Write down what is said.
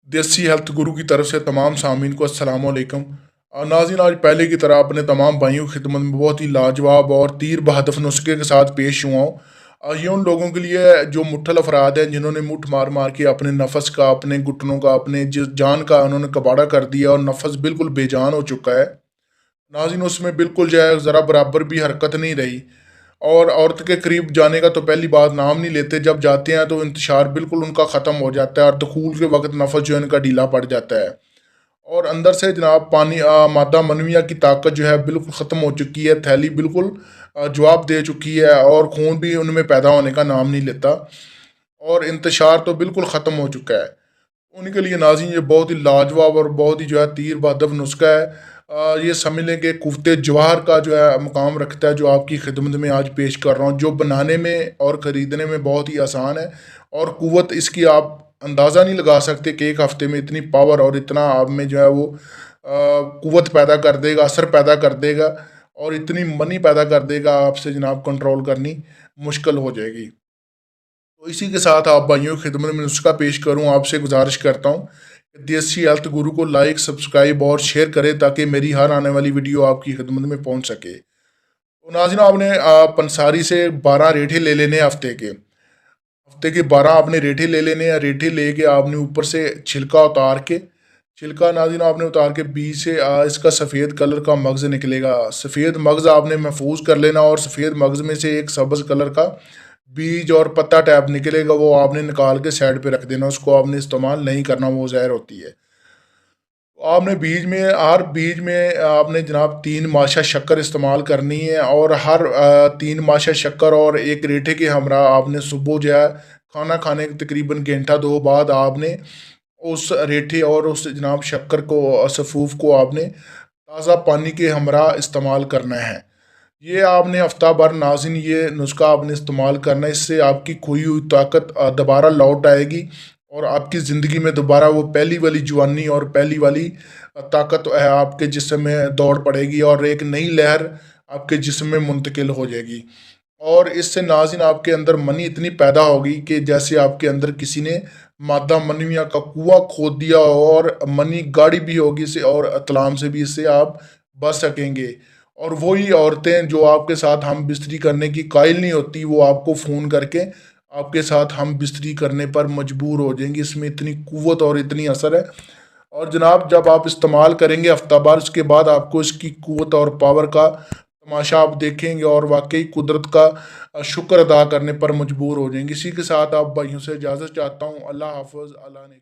देसी हेल्थ गुरु की तरफ से तमाम सामीन को अस्सलाम वालेकुम। नाज़रीन, आज पहले की तरह अपने तमाम भाइयों की खिदमत में बहुत ही लाजवाब और तीर बहदफ नुस्खे के साथ पेश हुआ हूँ। ये उन लोगों के लिए जो मुट्ठल अफराद हैं जिन्होंने मुठ मार मार के अपने नफस का, अपने घुटनों का, अपने जान का उन्होंने कबाड़ा कर दिया और नफस बिल्कुल बेजान हो चुका है। नाज़रीन, उसमें बिल्कुल जो है ज़रा बराबर भी हरकत नहीं रही। और औरत के करीब जाने का तो पहली बात नाम नहीं लेते, जब जाते हैं तो इंतशार बिल्कुल उनका ख़त्म हो जाता है और दखूल के वक्त नफस जो है इनका ढीला पड़ जाता है। और अंदर से जनाब पानी मादा मनविया की ताकत जो है बिल्कुल ख़त्म हो चुकी है, थैली बिल्कुल जवाब दे चुकी है और खून भी उनमें पैदा होने का नाम नहीं लेता और इंतशार तो बिल्कुल ख़त्म हो चुका है। उनके लिए नाज़रीन ये बहुत ही लाजवाब और बहुत ही जो है तीर बहदफ नुस्खा है। ये समझ लें कि कुफ्ते जवाहर का जो है मकाम रखता है, जो आपकी खिदमत में आज पेश कर रहा हूँ, जो बनाने में और ख़रीदने में बहुत ही आसान है। और कुव्वत इसकी आप अंदाज़ा नहीं लगा सकते कि एक हफ़्ते में इतनी पावर और इतना आप में जो है वो कुव्वत पैदा कर देगा, असर पैदा कर देगा और इतनी मनी पैदा कर देगा, आपसे जनाब कंट्रोल करनी मुश्किल हो जाएगी। तो इसी के साथ आप भाइयों की खिदमत में नुस्खा पेश करूँ, आपसे गुजारिश करता हूँ कि देसी हेल्थ गुरु को लाइक, सब्सक्राइब और शेयर करें ताकि मेरी हर आने वाली वीडियो आपकी खिदमत में पहुँच सके। तो नाज़रीन, आपने पंसारी से 12 रेठे ले लेने हैं हफ्ते के 12 आपने रेठे ले लेने हैं। रेठे लेके आपने ऊपर से छिलका उतार के, छिलका नाज़रीन आपने उतार के बीच से इसका सफ़ेद कलर का मग़ज़ निकलेगा। सफ़ेद मग़ज़ आपने महफूज कर लेना और सफ़ेद मग़ज़ में से एक सब्ज़ कलर का बीज और पत्ता टाइप निकलेगा, वो आपने निकाल के साइड पे रख देना। उसको आपने इस्तेमाल नहीं करना, वो ज़हर होती है। तो आपने बीज में, हर बीज में आपने जनाब 3 माशा शक्कर इस्तेमाल करनी है और हर 3 माशा शक्कर और एक रेठे के हमरा आपने सुबह जो है खाना खाने के तकरीबन घंटा 2 बाद आपने उस रेठे और उस जनाब शक्कर को, सफूफ को आपने ताज़ा पानी के हमरा इस्तेमाल करना है। ये आपने हफ्ता भर नाज़रीन ये नुस्खा आपने इस्तेमाल करना है। इससे आपकी खोई हुई ताकत दोबारा लौट आएगी और आपकी ज़िंदगी में दोबारा वो पहली वाली जवानी और पहली वाली ताकत है आपके जिस्म में दौड़ पड़ेगी और एक नई लहर आपके जिस्म में मुंतकिल हो जाएगी। और इससे नाज़रीन आपके अंदर मनी इतनी पैदा होगी कि जैसे आपके अंदर किसी ने मादा मनविया का कुआं खोद दिया हो, और मनी गाड़ी भी होगी इससे और अतलाम से भी इससे आप बच सकेंगे। और वही औरतें जो आपके साथ हम बिस्तरी करने की कायल नहीं होती, वो आपको फ़ोन करके आपके साथ हम बिस्तरी करने पर मजबूर हो जाएंगी। इसमें इतनी कुव्वत और इतनी असर है। और जनाब जब आप इस्तेमाल करेंगे हफ्ता भर, उसके बाद आपको इसकी कुव्वत और पावर का तमाशा आप देखेंगे और वाकई कुदरत का शुक्र अदा करने पर मजबूर हो जाएंगे। इसी के साथ आप भाइयों से इजाज़त चाहता हूँ। अल्लाह हाफ़िज़। अल्लाह ने